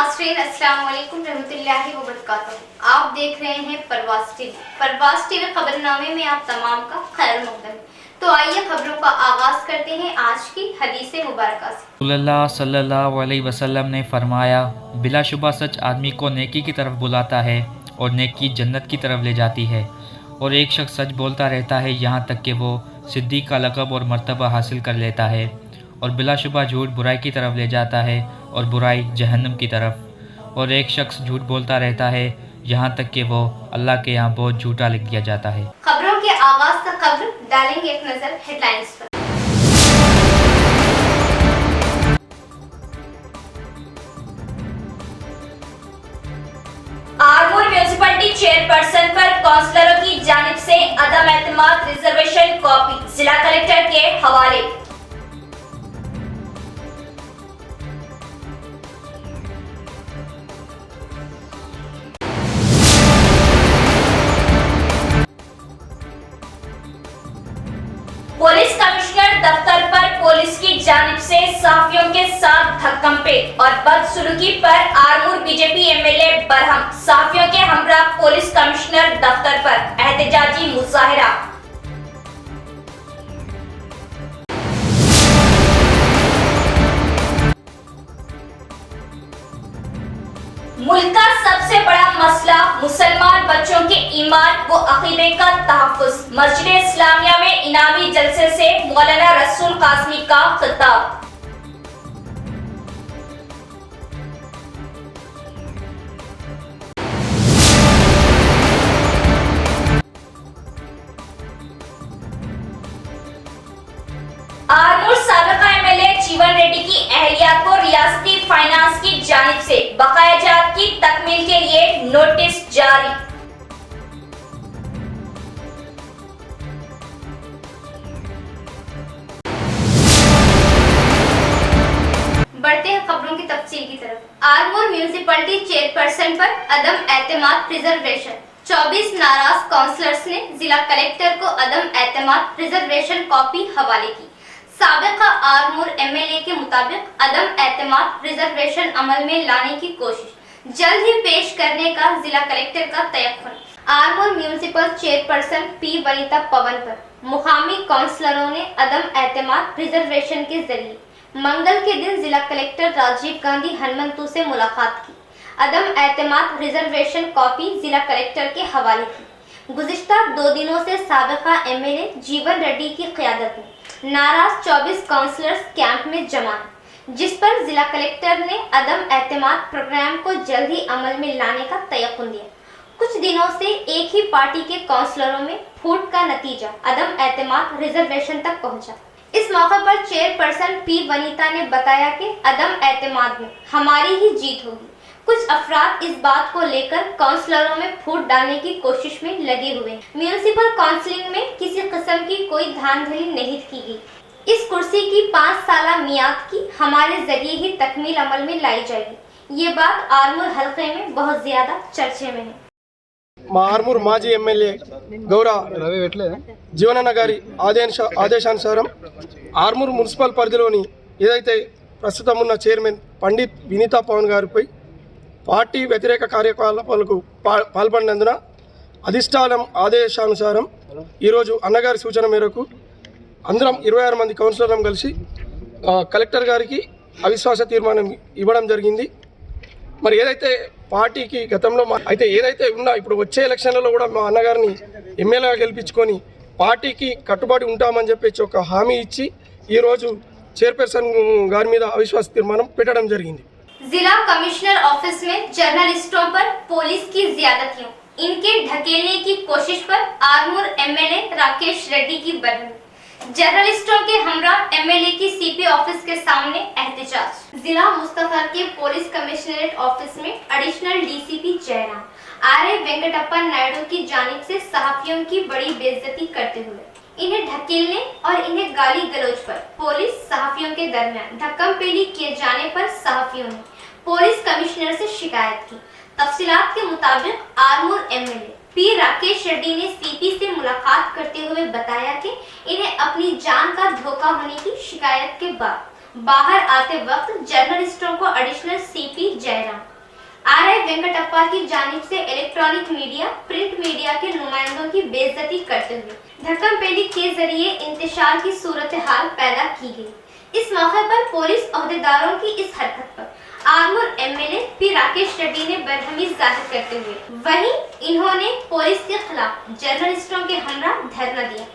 नाज़रीन अस्सलाम वालेकुम रहमतुल्लाहि व बरकातहू। आप देख रहे हैं परवाज़ टीवी खबरनामे में आप तमाम का खैर मक़दम। तो आइए खबरों का आगाज़ करते हैं आज की हदीस मुबारक से। अल्लाह सल्लल्लाहु अलैहि वसल्लम ने फरमाया, बिलाशुबा सच आदमी को नेकी की तरफ बुलाता है और नेकी जन्नत की तरफ ले जाती है, और एक शख्स सच बोलता रहता है यहाँ तक कि वो सिद्दीक़ का लक़ब और मर्तबा हासिल कर लेता है, और बिलाशुबा झूठ बुराई की तरफ ले जाता है और बुराई जहन्नम की तरफ, और एक शख्स झूठ बोलता रहता है यहाँ तक कि वो अल्लाह के यहाँ बहुत झूठा लिख दिया जाता है। खबरों के आगाज़ से खबर डालेंगे एक नज़र हेडलाइंस पर। आरमूर म्यूनिसिपैलिटी चेयरपर्सन पर काउंसलरों की जानिब से अदम एतमाद रिजर्वेशन कॉपी जिला कलेक्टर के हवाले। पुलिस कमिश्नर दफ्तर पर पुलिस की जानिब से सहाफियों के साथ धक्कमपे और बदसलूकी पर आरमूर बीजेपी एमएलए बरहम, सहाफियों के हमरा पुलिस कमिश्नर दफ्तर पर एहतजाजी मुजाहिरा। मुल्क का सबसे बड़ा मसला मुसलमान बच्चों के ईमान व अकीदे का तहफ़्फ़ुज़। मस्जिद इस्लामिया में इनामी जलसे से मौलाना रसूल कासमी का खिताब। आरमूर साबिका एमएलए जीवन रेड्डी की अहलिया को रियासती फाइनेंस की जानिब से बकायाजात की तकमील के लिए नोटिस जारी। बढ़ते हैं खबरों की तफसील की तरफ। आरमूर म्यूनिसिपैलिटी चेयरपर्सन पर अदम एतमाद रिजर्वेशन। 24 नाराज काउंसलर्स ने जिला कलेक्टर को अदम एतमाद रिजर्वेशन कॉपी हवाले की। साबिका आरमूर एमएलए के मुताबिक अदम एतमाद रिजर्वेशन अमल में लाने की कोशिश जल्द ही पेश करने का जिला कलेक्टर का तयक्कुन। Armoor municipal chairperson P Vanitha Pawan पर मुकामी काउंसलरों ने अदम एतमाद रिजर्वेशन के जरिए मंगल के दिन जिला कलेक्टर राजीव गांधी हनुमंतु से मुलाकात की। अदम एतमाद रिजर्वेशन कॉपी जिला कलेक्टर के हवाले की। गुज़िश्ता 2 दिनों से साबिका एमएलए जीवन रेड्डी की क़यादत में नाराज 24 काउंसलर्स कैंप में जमा हैं, जिस पर जिला कलेक्टर ने अदम एतमाद प्रोग्राम को जल्द ही अमल में लाने का तयक्कुन दिया। कुछ दिनों से एक ही पार्टी के काउंसलरों में फूट का नतीजा अदम एतमाद रिजर्वेशन तक पहुंचा। इस मौके पर चेयरपर्सन पी वनिता ने बताया कि अदम एतमाद में हमारी ही जीत होगी। कुछ अफराद इस बात को लेकर काउंसलरों में फूट डालने की कोशिश में लगे हुए हैं। म्यूनिसिपल काउंसिलिंग में किसी किस्म की कोई धांधली नहीं की गई। इस कुर्सी की 5 साला मियाद की हमारे जरिए ही तकमील अमल में लाई जाएगी। ये बात आरमूर हल्के में बहुत ज्यादा चर्चे में है। మా ఆర్మూర్ మాజీ ఎమ్మెల్యే గౌరవ జీవనన్న గారి ఆదేశానుసారం ఆర్మూర్ మున్సిపల్ పరిధిలోని ఏదైతే ప్రస్తుతం ఉన్న చైర్మన్ పండిత్ వినీతా పవన్ గారిపై పార్టీ వ్యతిరేక కార్యకలాపాలకు పాల్పడినందున అధిష్టానం ఆదేశానుసారం ఈరోజు అన్నగారి సూచన మేరకు అందరం 26 మంది కౌన్సిలర్లను కలిసి కలెక్టర్ గారికి అవిశ్వాస తీర్మానం ఇవ్వడం జరిగింది। మరి ఏదైతే పార్టీకి గతంలో అయితే ఏదైతే ఉన్నా ఇప్పుడు వచ్చే ఎలక్షన్లలో కూడా మా అన్నగారిని ఎమ్మెల్యేగా గెలిపించుకొని పార్టీకి కట్టుబడి ఉంటామని చెప్పేసి ఒక హామీ ఇచ్చి ఈరోజు చైర్పర్సన్ గారి మీద అవిశ్వాస తీర్మానం పెట్టడం జరిగింది। जिला कमिश्नर ऑफिस में जर्नलिस्टों पर पुलिस की ज्यादतियों, इनके ढकेलने की कोशिश पर आरमूर एमएलए राकेश रेड्डी की बरहमी। जर्नलिस्टों के हमरा एमएलए की सीपी ऑफिस के सामने एहतजाज। जिला मुस्तफर के पुलिस कमिश्नरेट ऑफिस में एडिशनल डीसीपी जयराम आर्य वेंकटप्पा नायडू की जानिब से सहाफियों की बड़ी बेइज्जती करते हुए इन्हें ढकेलने और इन्हें गाली गलौज पर पुलिस सहाफियों के दरमियान धक्कमपेली किए जाने पर सहाफियों ने पुलिस कमिश्नर से शिकायत की। तफसीलात के मुताबिक आरमूर एमएलए पी राकेश रेड्डी ने सीपी से मुलाकात करते हुए बताया कि इन्हें अपनी जान का धोखा होने की शिकायत के बाद बाहर आते वक्त जर्नलिस्टों को additional CP Jairam RI Venkatappa की जानिब से इलेक्ट्रॉनिक मीडिया, प्रिंट मीडिया के नुमाइंदों की बेइज्जती करते हुए धक्कम पेली के जरिए इंतशार की सूरत हाल पैदा की गई। इस मौके पर पुलिस ओहदेदारों की इस हरकत पर आरमूर एमएलए पी राकेश रेड्डी ने बरहमी जाहिर करते हुए वहीं इन्होंने पुलिस के खिलाफ जर्नलिस्टों के हमरा धरना दिया।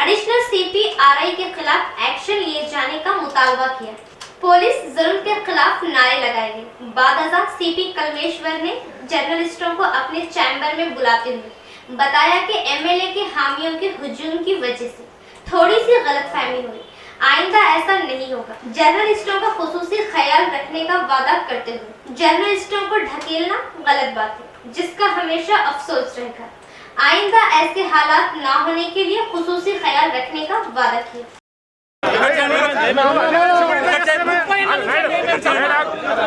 एडिशनल सीपी आरआई के खिलाफ एक्शन लिए जाने का मुतालबा किया। पुलिस जुल्म के खिलाफ नारे लगाए गए। बादअज़ा सीपी कलमेश्वर ने जर्नलिस्टों को अपने चैम्बर में बुलाते हुए बताया कि एमएलए के हामियों के हुजूम की वजह से थोड़ी सी गलतफहमी हुई, आइंदा ऐसा नहीं होगा। जर्नलिस्टों का खुसूसी ख्याल रखने का वादा करते हुए जर्नलिस्टों को ढकेलना गलत बात है, जिसका हमेशा अफसोस रहेगा। आइंदा ऐसे हालात ना होने के लिए खुसूसी ख्याल रखने का वादा किया।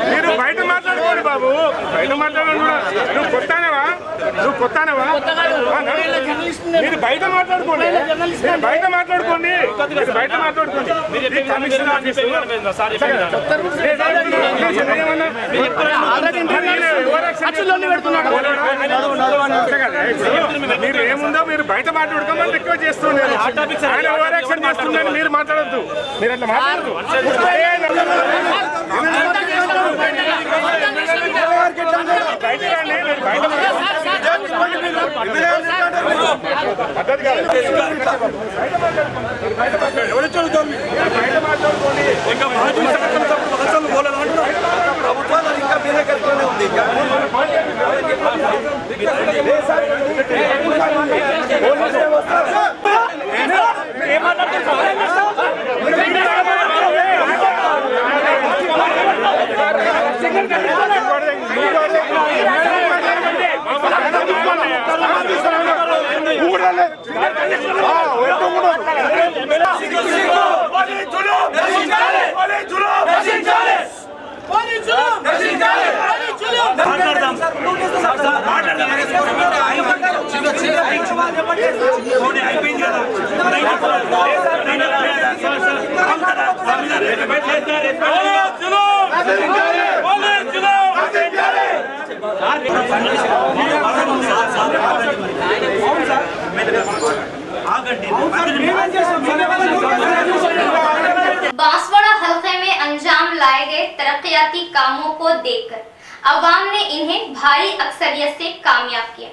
మీరు బయట మాట్లాడుకోండి బాబు, బయట మాట్లాడండి. నువ్వు కొత్తానవా మీరు బయట మాట్లాడుకోండి, బయట మాట్లాడుకోండి, బయట మాట్లాడుకోండి. కమిషనర్ ఆఫీస్ మీరు ఏముందో మీరు బయట మాట్లాడుకోమని రిక్వెస్ట్ చేస్తున్నారు. ఆయన ఓవర్ యాక్షన్ చేస్తుందని మీరు మాట్లాడద్దు, మీరు అట్లా మాట్లాడద్దు. ప్రభుత్వాలు ఇంకా మీరే కట్టుకునే ఉంది. बांसवाड़ा हलके में अंजाम लाए गए तरक्याती कामों को देखकर अवाम ने इन्हें भारी अक्सरियत से कामयाब किया।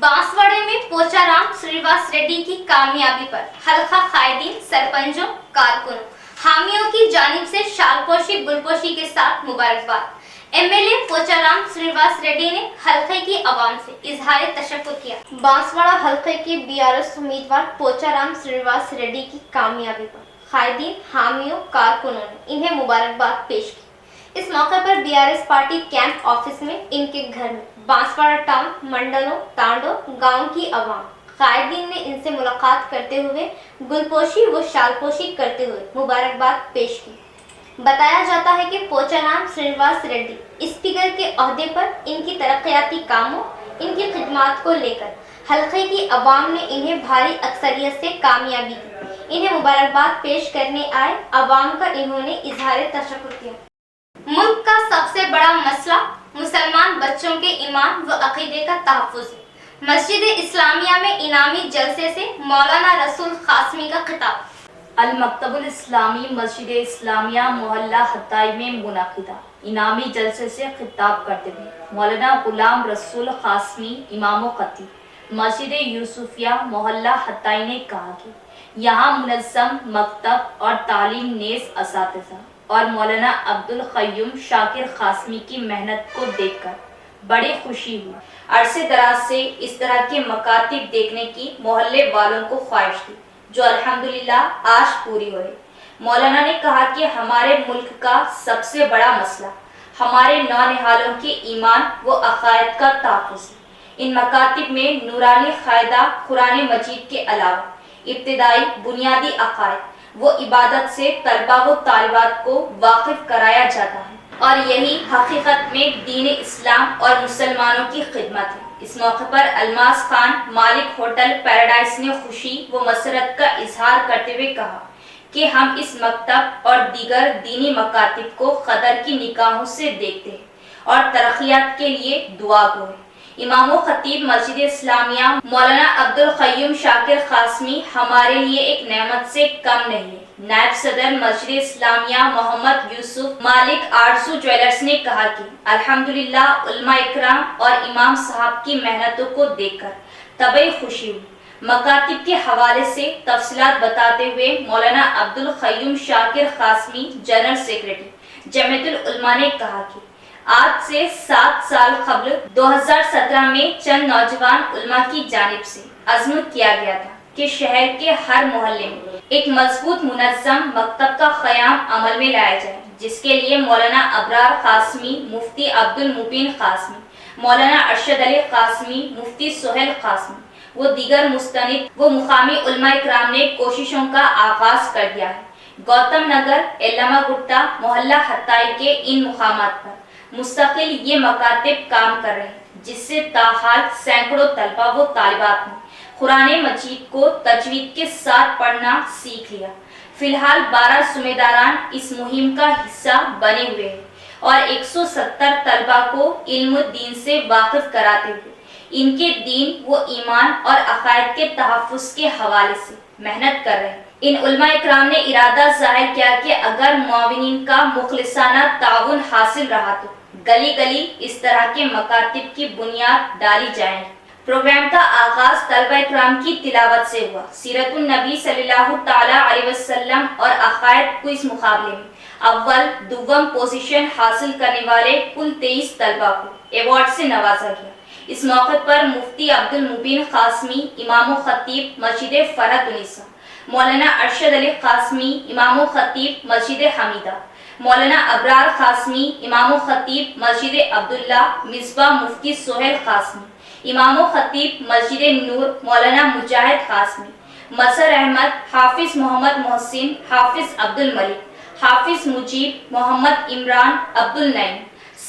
बांसवाड़े में पोचाराम श्रीवास रेड्डी की कामयाबी पर हलका कायदीन, सरपंचों, कारकुनों, हामियों की जानिब से शालपोशी गुलपोशी के साथ मुबारकबाद। एमएलए पोचाराम श्रीवास रेड्डी ने हलके की आवाम से इजहार तशक्कुर किया। बांसवाड़ा हलके के बीआरएस उम्मीदवार पोचाराम श्रीवास रेड्डी की कामयाबी पर कायदीन, हामियों, कारकुनों ने इन्हें मुबारकबाद पेश की। इस मौके पर बीआरएस पार्टी कैंप ऑफिस में इनके घर में बांसवाड़ा टाउन, मंडलों, तांडों, गांव की आवाम कायदीन ने इनसे मुलाकात करते हुए गुलपोशी व शालपोशी करते हुए मुबारकबाद पेश की। बताया जाता है कि पोचाराम श्रीनिवास रेड्डी स्पीकर के ओहदे पर इनकी तरक्याती कामों, इनकी खिदमत को लेकर हलके की अवाम ने इन्हें भारी अक्सरियत से कामयाबी दी। इन्हें मुबारकबाद पेश करने आए अवाम का इन्होंने इजहार तशक्कुर किया। मुल्क का सबसे बड़ा मसला मुसलमान बच्चों के ईमान व अकीदे का तहफ़्फ़ुज़ है। मस्जिद इस्लामिया में इनामी जलसे से मौलाना रसूल कासमी का खिताब। अल मकतबुल इस्लामी मस्जिद इस्लामिया मोहल्ला हत्ताई में मुनाकिदा इनामी जलसे से खिताब करते हुए मौलाना गुलाम रसूल कासमी इमाम खतीब मस्जिद यूसुफिया मोहल्ला हत्ताई ने कहा कि यहाँ मुनज़्ज़म मकतब और तालीम नेज़ असातिज़ा और मौलाना अब्दुल क़य्यूम शाकिर कासमी की मेहनत को देखकर बड़ी खुशी हुई। अरसे दराज से इस तरह के मकातिब देखने की मोहल्ले वालों को ख्वाहिश थी, जो अल्हम्दुलिल्लाह आज पूरी हुई। मौलाना ने कहा कि हमारे मुल्क का सबसे बड़ा मसला हमारे नौनिहालों के ईमान व अकायद का तहफ़्फ़ुज़ है। इन मकातिब में नूरानी क़ायदा कुरान मजीद के अलावा इब्तिदाई बुनियादी अकायद वो इबादत से तलबा व तालिबात को वाकिफ कराया जाता है और यही हकीकत में दीन इस्लाम और मुसलमानों की खिदमत है। इस मौके पर अलमास खान मालिक होटल पैराडाइज ने खुशी व मसरत का इजहार करते हुए कहा कि हम इस मकतब और दीगर दीनी मकातिब को कदर की निगाहों से देखते हैं اور ترقیات کے لیے دعا گو ہیں۔ امام و خطیب مسجد اسلامیہ مولانا عبدالقیوم شاکر قاسمی ہمارے لیے ایک نعمت سے کم نہیں ہے۔ نائب صدر مسجد اسلامیہ محمد یوسف مالک آرزو جویلرز نے کہا کہ الحمدللہ علماء اکرام اور امام صاحب کی محنتوں کو دیکھ کر طبعی خوشی ہوئی۔ مکاتب کے حوالے سے تفصیلات بتاتے ہوئے مولانا عبدالقیوم شاکر قاسمی جنرل سیکریٹری جمعیت العلماء نے کہا کہ آج سے 7 سال قبل 2017 میں چند نوجوان علماء کی جانب سے عزم کیا گیا تھا کہ شہر کے ہر محلے میں ایک مضبوط منظم مکتب کا قیام عمل میں لایا جائے، جس کے لیے مولانا ابرار قاسمی، مفتی عبد المبین قاسمی، مولانا ارشد علی قاسمی، مفتی سہیل قاسمی وہ دیگر مستند و مقامی علماء اکرام نے کوششوں کا آغاز کر دیا ہے۔ گوتم نگر، علامہ گٹا، محلہ ہتائی کے ان مقامات پر مستقل یہ مکاتب کام کر رہے ہیں، جس سے تاحال سینکڑوں طلبہ و طالبات نے قرآن مجید کو تجوید کے ساتھ پڑھنا سیکھ لیا۔ فی الحال 12 ذمہ داران اس مہم کا حصہ بنے ہوئے ہیں اور 170 طلبہ کو علم دین سے واقف کراتے ہوئے ان کے دین و ایمان اور عقائد کے تحفظ کے حوالے سے محنت کر رہے ہیں۔ ان علماء اکرام نے ارادہ ظاہر کیا کہ اگر معاونین کا مخلصانہ تعاون حاصل رہا تو گلی گلی اس طرح کے مکاتب کی بنیاد ڈالی جائے گی۔ پروگرام کا آغاز طلبہ اکرام کی تلاوت سے ہوا۔ سیرت النبی صلی اللہ تعالی علیہ وسلم اور عقائد کو اس مقابلے میں اول دوم پوزیشن حاصل کرنے والے کل 23 طلبہ کو ایوارڈ سے نوازا گیا۔ اس موقع پر مفتی عبد المبین قاسمی، امام و خطیب مسجد فرحت النساء، مولانا ارشد علی قاسمی، امام و خطیب مسجد حمیدہ، مولانا ابرار قاسمی، امام و خطیب مسجد عبداللہ مصباح، مفتی سہیل قاسمی، امام و خطیب مسجد نور مولانا مجاہد قاسمی، مظہر احمد، حافظ محمد محسن، حافظ عبد الملک، حافظ مجیب، محمد عمران، عبد النعیم،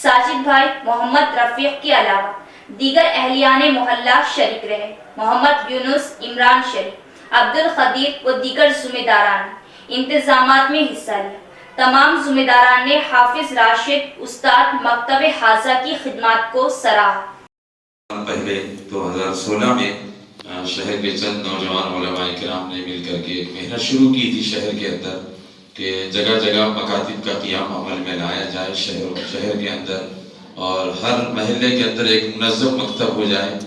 ساجد بھائی، محمد رفیق کے علاوہ دیگر اہلیان محلہ شریک رہے۔ محمد یونس، عمران شریف، عبد القدیر و دیگر ذمہ داران نے انتظامات میں حصہ لیا۔ تمام ذمہ داران نے حافظ راشد استاد مکتب حاضہ کی خدمات کو سراہا۔ پہلے 2016 میں شہر کے چند نوجوان علماء کرام نے مل کر کے ایک محنت شروع کی تھی شہر کے اندر کہ جگہ جگہ مکاتب کا قیام عمل میں لایا جائے شہر کے اندر، اور ہر محلے کے اندر ایک منظم مکتب ہو جائے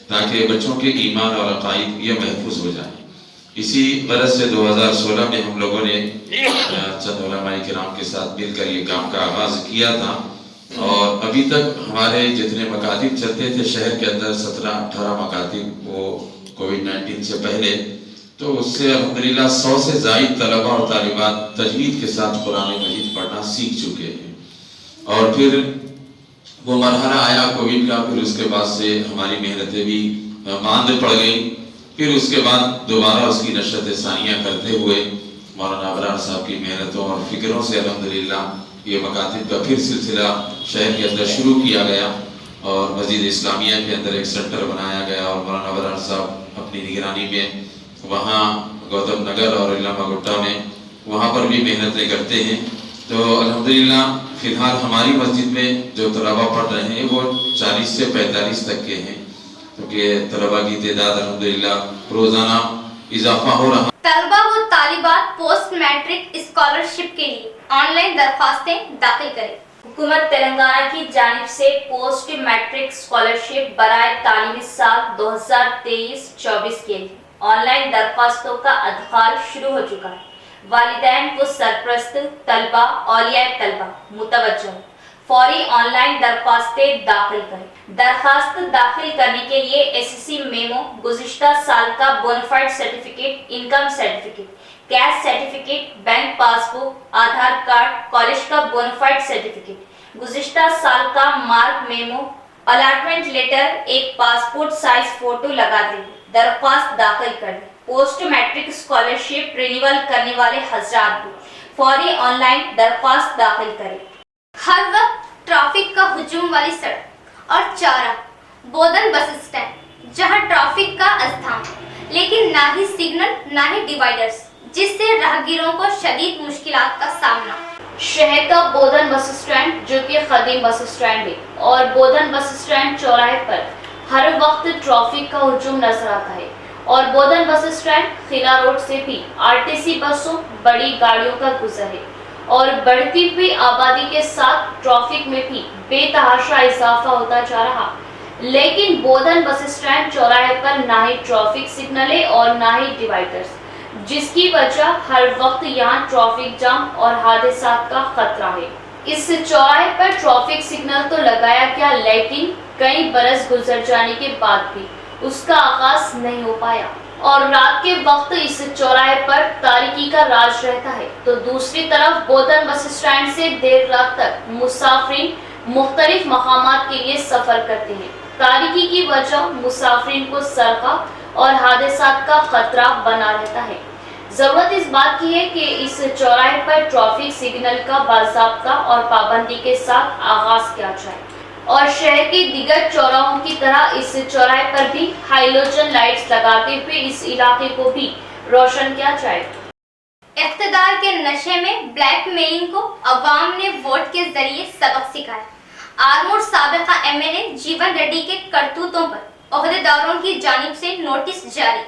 تاکہ بچوں کے ایمان اور عقائد یہ محفوظ ہو جائیں۔ اسی غرض سے 2016 میں ہم لوگوں نے چند علماء کرام کے ساتھ مل کر یہ کام کا آغاز کیا تھا، اور ابھی تک ہمارے جتنے مکاتب چلتے تھے شہر کے اندر 17-18 مکاتب، وہ کووڈ-19 سے پہلے، تو اس سے الحمدللہ 100 سے زائد طلبہ اور طالبات تجوید کے ساتھ قرآن مجید پڑھنا سیکھ چکے ہیں۔ اور پھر وہ مرحلہ آیا کووڈ کا، پھر اس کے بعد سے ہماری محنتیں بھی ماند پڑ گئیں۔ پھر اس کے بعد دوبارہ اس کی نشرت ثانیہ کرتے ہوئے مولانا ابرار صاحب کی محنتوں اور فکروں سے الحمدللہ یہ مکاتب کا پھر سلسلہ شہر کے اندر شروع کیا گیا، اور مسجد اسلامیہ کے اندر ایک سینٹر بنایا گیا، اور مولانا ابرار صاحب اپنی نگرانی میں وہاں گوتم نگر اور علامہ گٹا میں وہاں پر بھی محنتیں کرتے ہیں۔ تو الحمدللہ فی الحال ہماری مسجد میں جو طلبہ پڑھ رہے ہیں وہ 40 سے 45 تک کے ہیں، کیونکہ طلبہ کی تعداد الحمدللہ روزانہ اضافہ ہو رہا۔ طلبہ و طالبات پوسٹ میٹرک اسکالرشپ کے لیے آن لائن درخواستیں داخل کریں۔ حکومت تلنگانہ کی جانب سے پوسٹ میٹرک اسکالرشپ برائے تعلیمی سال 2023-24 کے لیے آن لائن درخواستوں کا ادخال شروع ہو چکا ہے۔ والدین و سرپرست طلبہ، اولیاء طلبہ متوجہ ہوں، فوری آن لائن درخواستیں داخل کریں۔ درخواست داخل کرنے کے لیے SSC میمو، گزشتہ سال کا bonafide certificate, income certificate, caste certificate, bank passbook, Aadhaar card, college کا بونافائڈ سرٹیفکیٹ، گزشتہ سال کا مارک میمو، الاٹمنٹ لیٹر، ایک پاسپورٹ سائز فوٹو لگاتے ہوئے درخواست داخل کر دیں۔ پوسٹ میٹرک اسکالرشپ رینیول کرنے والے حضرات بھی فوری آن لائن درخواست داخل کریں۔ ہر وقت ٹریفک کا ہجوم والی سڑک اور چارہ بودن بس اسٹینڈ، جہاں ٹریفک کا ازدحام لیکن نہ ہی سگنل نہ ہی ڈیوائیڈرز، جس سے راہگیروں کو شدید مشکلات کا سامنا۔ शहर का बोधन बस स्टैंड जो कि खदीम बस स्टैंड है और बोधन बस स्टैंड चौराहे पर हर वक्त ट्रैफिक का हुजूम नजर आता है और बोधन बस स्टैंड खिला रोड से भी आरटीसी बसों बड़ी गाड़ियों का गुजर है और बढ़ती हुई आबादी के साथ ट्रैफिक में भी बेतहाशा इजाफा होता जा रहा। लेकिन बोधन बस स्टैंड चौराहे पर ना ही ट्रैफिक सिग्नल है और ना ही डिवाइडर्स, जिसकी वजह हर वक्त यहाँ ट्रैफिक जाम और हादसात का खतरा है। इस चौराहे पर ट्रैफिक सिग्नल तो लगाया गया, लेकिन कई बरस गुजर जाने के बाद भी उसका आगाज नहीं हो पाया और रात के वक्त इस चौराहे पर तारीकी का राज रहता है। तो दूसरी तरफ बोधन बस स्टैंड से देर रात तक मुसाफिर मुख्तलिफ मकामात के लिए सफर करते हैं। तारीकी की वजह मुसाफिर को सरका और हादसात का खतरा बना रहता है। जरूरत इस बात की है कि इस चौराहे पर ट्रैफिक सिग्नल का बाज़ाब्ता और पाबंदी के साथ आगाज किया जाए और शहर के दीगर चौराहों की तरह इस चौराहे पर भी हाइलोजन लाइट्स लगाते हुए इस इलाके को भी रोशन किया जाए। इख्तिदार के नशे में ब्लैकमेलिंग को अवाम ने वोट के जरिए सबक सिखाया। आरमूर साबिका एमएलए जीवन रेड्डी के करतूतों पर ओहदेदारों की जानिब से नोटिस जारी।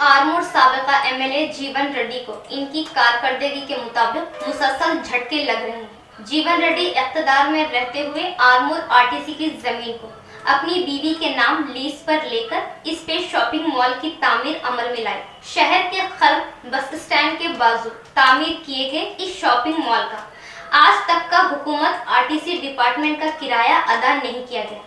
आरमूर साबिका एमएलए जीवन रेड्डी को इनकी कारकर्दगी के मुताबिक मुसलसल झटके लग रहे हैं। जीवन रेड्डी इख्तिदार में रहते हुए आरमूर आरटीसी की जमीन को अपनी बीवी के नाम लीज पर लेकर इस पे शॉपिंग मॉल की तामीर अमल में लाई। शहर के खल्क बस स्टैंड के बाजू तामीर किए गए इस शॉपिंग मॉल का आज तक का हुकूमत आरटीसी डिपार्टमेंट का किराया अदा नहीं किया गया,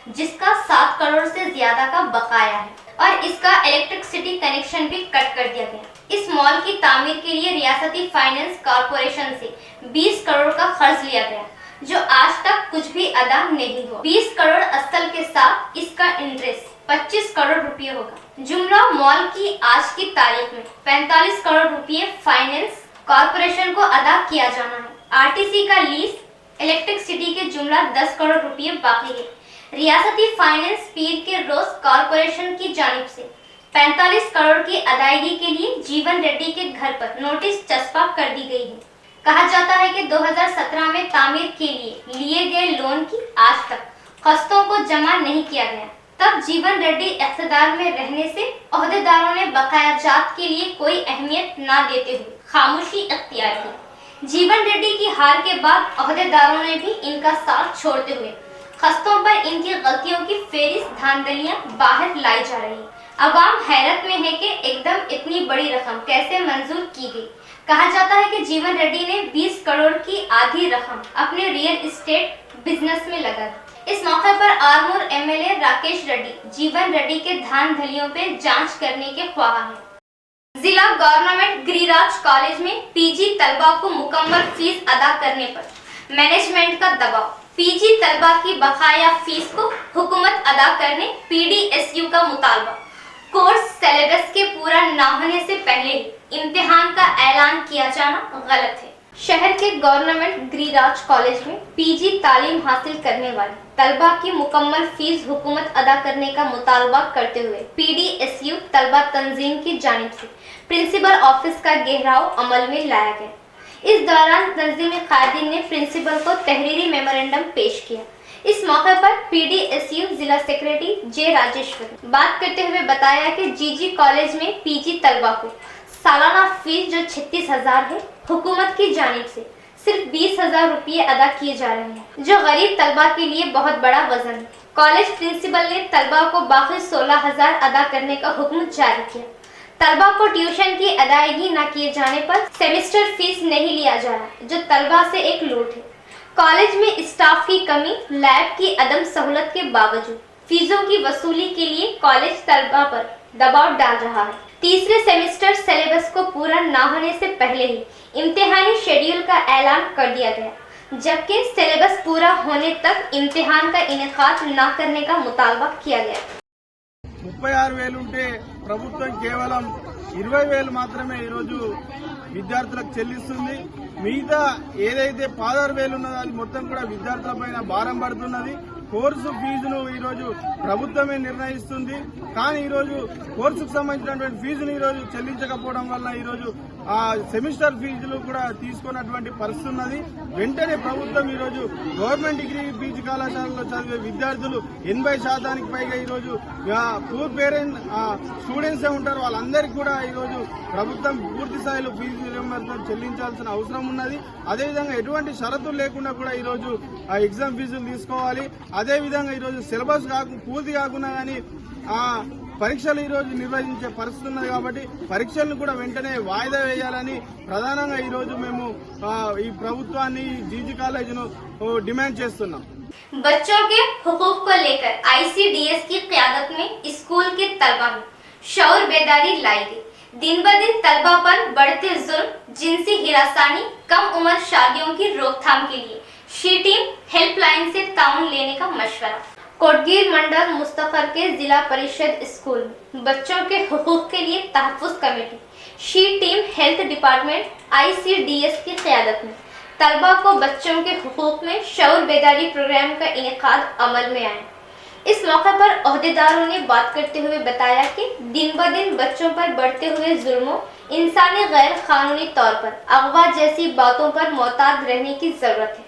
जिसका 7 करोड़ से ज्यादा का बकाया है और इसका इलेक्ट्रिसिटी कनेक्शन भी कट कर दिया गया। इस मॉल की तामीर के लिए रियासती फाइनेंस कॉरपोरेशन से 20 करोड़ का कर्ज लिया गया, जो आज तक कुछ भी अदा नहीं हुआ। 20 करोड़ असल के साथ इसका इंटरेस्ट 25 करोड़ रुपये होगा। जुमला मॉल की आज की तारीख में 45 करोड़ रुपये फाइनेंस कॉरपोरेशन को अदा किया जाना है। आरटीसी का लीज इलेक्ट्रिसिटी के जुमला 10 करोड़ रुपये बाकी है। रियासती फाइनेंस पीर के रोज कॉरपोरेशन की जानिब से 45 करोड़ की अदायगी के लिए जीवन रेड्डी के घर पर नोटिस चस्पा कर दी गई है। कहा जाता है कि 2017 में तामीर के लिए गए लोन की आज तक किस्तों को जमा नहीं किया गया। तब जीवन रेड्डी इख्तिदार में रहने से ओहदेदारों ने बकायाजात के लिए कोई अहमियत न देते हुए खामोशी इख्तियार की। जीवन रेड्डी की हार के बाद ओहदेदारों ने भी इनका साथ छोड़ते हुए किस्तों पर इनकी गलतियों की फेरिस्त धांधलियां बाहर लाई जा रही है। अवाम हैरत में है कि एकदम इतनी बड़ी रकम कैसे मंजूर की गई। कहा जाता है कि जीवन रेड्डी ने 20 करोड़ की आधी रकम अपने रियल एस्टेट बिजनेस में लगा दी। इस मौके पर आरमूर एमएलए राकेश रेड्डी जीवन रेड्डी के धांधलियों पे जांच करने के ख्वाह हैं। जिला गवर्नमेंट गिरिराज कॉलेज में पीजी तलबा को मुकम्मल फीस अदा करने पर मैनेजमेंट का दबाव। पीजी तलबा की बकाया फीस को हुकूमत अदा करने पीडीएसयू का मुतालबा। कोर्स सिलेबस के पूरा न होने से पहले ही इम्तिहान का ऐलान किया जाना गलत है। शहर के गवर्नमेंट गिरिराज कॉलेज में पीजी तालीम हासिल करने वाले तलबा की मुकम्मल फीस हुकूमत अदा करने का मुतालबा करते हुए पीडीएसयू तलबा तंजीम की जानिब से प्रिंसिपल ऑफिस का घेराव अमल में लाया गया। इस दौरान तंजीमी कायदीन ने प्रिंसिपल को तहरीरी मेमोरेंडम पेश किया। इस मौके पर पीडीएसयू जिला सेक्रेटरी जे राजेश्वरी बात करते हुए बताया कि जीजी कॉलेज में पीजी तलबा को सालाना फीस जो 36,000 है, हुकूमत की जानिब से सिर्फ 20,000 रुपये अदा किए जा रहे हैं, जो गरीब तलबा के लिए बहुत बड़ा वजन है। कॉलेज प्रिंसिपल ने तलबा को बाकी 16,000 अदा करने का हुक्म जारी किया। तलबा को ट्यूशन की अदायगी न किए जाने पर सेमेस्टर फीस नहीं लिया जा रहा, जो तलबा से एक लूट है। कॉलेज में स्टाफ की कमी, लैब की अदम सहूलत के बावजूद फीसों की वसूली के लिए कॉलेज तलबा पर दबाव डाल रहा है। तीसरे सेमेस्टर सिलेबस को पूरा न होने से पहले ही इम्तिहानी शेड्यूल का ऐलान कर दिया गया, जबकि सिलेबस पूरा होने तक इम्तिहान का इनेकाद न करने का मुतालबा किया गया। 36,000 ఉంటే ప్రభుత్వం కేవలం 20,000 మాత్రమే ఈ రోజు విద్యార్థులకు చెల్లిస్తుంది. మిగతా ఏదైతే 16,000 ఉన్నదో అది మొత్తం కూడా విద్యార్థులపైన భారం పడుతున్నది. కోర్సు ఫీజును ఈరోజు ప్రభుత్వమే నిర్ణయిస్తుంది. కానీ ఈరోజు కోర్సుకు సంబంధించినటువంటి ఫీజును ఈరోజు చెల్లించకపోవడం వల్ల ఈరోజు ఆ సెమిస్టర్ ఫీజులు కూడా తీసుకున్నటువంటి పరిస్థితి ఉన్నది. వెంటనే ప్రభుత్వం ఈరోజు గవర్నమెంట్ డిగ్రీ పీజీ కళాశాలలో చదివే విద్యార్థులు 80% పైగా ఈరోజు పూర్ పేరెంట్ స్టూడెంట్స్ ఉంటారు. వాళ్ళందరికీ కూడా ఈరోజు ప్రభుత్వం పూర్తి స్థాయిలో ఫీజు రియంబర్స్మెంట్ చెల్లించాల్సిన అవసరం ఉన్నది. అదేవిధంగా ఎటువంటి షరతులు లేకుండా కూడా ఈరోజు ఆ ఎగ్జామ్ ఫీజులు తీసుకోవాలి. అదేవిధంగా ఈరోజు సిలబస్ పూర్తి కాకుండా కానీ పరీక్షలు ఈరోజు నిర్వహించే పరిస్థితి ఉన్నది. కాబట్టి పరీక్షలను కూడా వెంటనే వాయిదా వేయాలని ప్రధానంగా ఈరోజు మేము ఈ ప్రభుత్వాన్ని జీజీ కాలేజీను డిమాండ్ చేస్తున్నాం. बच्चों के हुकूक को लेकर ICDS की क़यादत में स्कूल के तलबा में शऊर बेदारी लाई गई। दिन ब दिन तलबा पर बढ़ते जुल्म, जिनसी हिरासानी, कम उम्र शादियों की रोकथाम के लिए शी टीम हेल्पलाइन से ताउन लेने का मशवरा। कोटगीर मंडल मुस्तफर के जिला परिषद स्कूल में बच्चों के हुकूक के लिए तहफ़्फ़ुज़ committee she team health department ICDS की क़यादत में तलबा को बच्चों के हुकूक में शऊर बेदारी प्रोग्राम का इनेकाद अमल में आया। इस मौके पर ओहदेदारों ने बात करते हुए बताया कि दिन ब दिन बच्चों पर बढ़ते हुए जुल्मों, इंसानी गैर कानूनी तौर पर अगवा जैसी बातों पर मोहतात रहने की ज़रूरत है।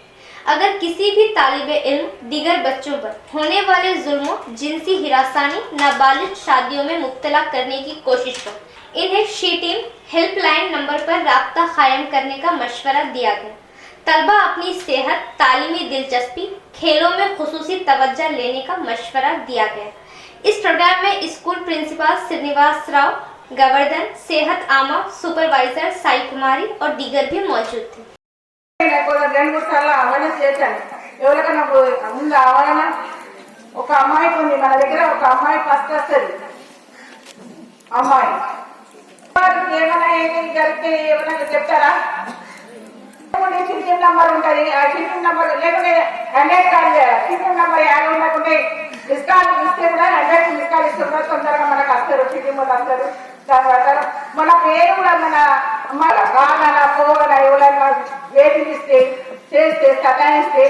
अगर किसी भी तालिब इल्म दीगर बच्चों पर होने वाले जुल्मों, जिनसी हिरासानी, नाबालिग शादियों में मुब्तला करने की कोशिश पर इन्हें शी टीम हेल्पलाइन नंबर पर राब्ता कायम करने का मशवरा दिया गया। तलबा अपनी सेहत, तालीमी दिलचस्पी, खेलों में खुसूसी तवज्जो लेने का मशवरा दिया गया। इस प्रोग्राम में स्कूल प्रिंसिपल श्रीनिवास राव, गवर्धन, सेहत आमा सुपरवाइजर साई कुमारी और दीगर भी मौजूद थे। 2-3 సార్లు అవేర్నెస్ చేశాను. ఎవరికైనా ముందు అవగాహన ఒక అమ్మాయికి ఉంది మన దగ్గర, ఒక అమ్మాయి ఫస్ట్ వస్తుంది. అమ్మాయి ఏమైనా ఏమి జరిగితే ఏమైనా చెప్తారా? సిస్టమ్ నంబర్ ఉంటుంది. ఆ సిస్టమ్ నంబర్ లేకుంటే 100 కాల్ చేయాలి. సిస్టమ్ నంబర్ యాడ్ ఉండకుంటే మిస్ కాల్ ఇస్తే కూడా 100 మిస్ కాల్ ఇస్తే కూడా తొందరగా మనకు వస్తారు, సిస్టమ్ వస్తారు. తర్వాత మన పేరు కూడా మన రాగన పోగన ఎవరైనా వేధిస్తే చేస్తే సతాయిస్తే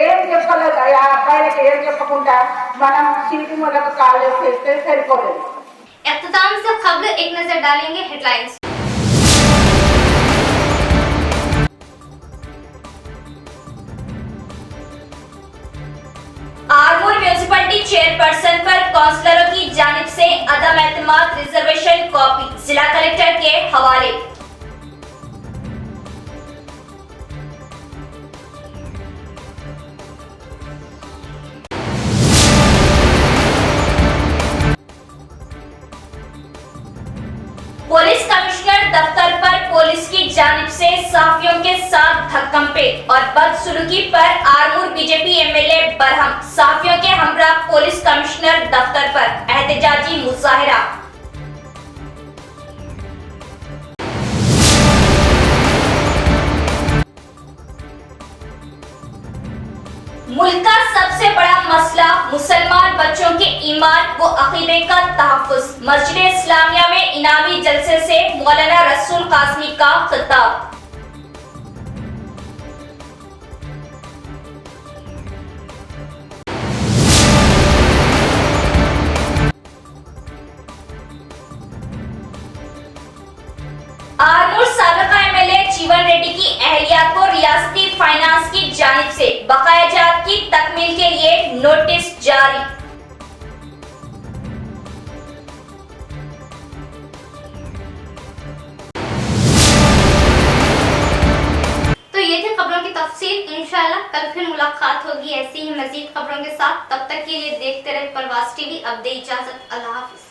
ఏం చెప్పలేదు. ఆ అబ్బాయిలకి ఏం చెప్పకుండా మనం సిస్టమ్ వాళ్ళకు కాల్ చేస్తే సరిపోలేదు. इख्तिताम से खबर एक नजर डालेंगे हेडलाइंस। आरमूर म्यूनिसिपलिटी चेयरपर्सन पर काउंसलरों की जानिब से अदम एतमाद रिजर्वेशन कॉपी जिला कलेक्टर के हवाले। पुलिस कमिश्नर दफ्तर पर पुलिस की जानिब से सहाफियों के साथ धक्कमपे और बदसलूकी पर आरमूर बीजेपी MLA बरहम, सहाफियों के हमरा पुलिस कमिश्नर दफ्तर पर एहतजाजी मुजाहिरा। मुल्क का सबसे बड़ा मसला मुसलमान बच्चों के ईमान व अकीदे का तहफ़्फ़ुज़। मस्जिद इस्लामिया में इनामी जलसे से मौलाना रसूल कासमी का खिताब। आरमूर साबिक़ा MLA जीवन रेड्डी की अहलिया को रियासती फाइनेंस की जानिब से बकायाजात की तकमील के लिए नोटिस जारी। तो ये थी खबरों की तफसील। इंशाअल्लाह कल फिर मुलाकात होगी ऐसी ही मजीद खबरों के साथ। तब तक के लिए देखते रहे प्रवास TV। अब दे इजाजत, अल्लाह हाफिज।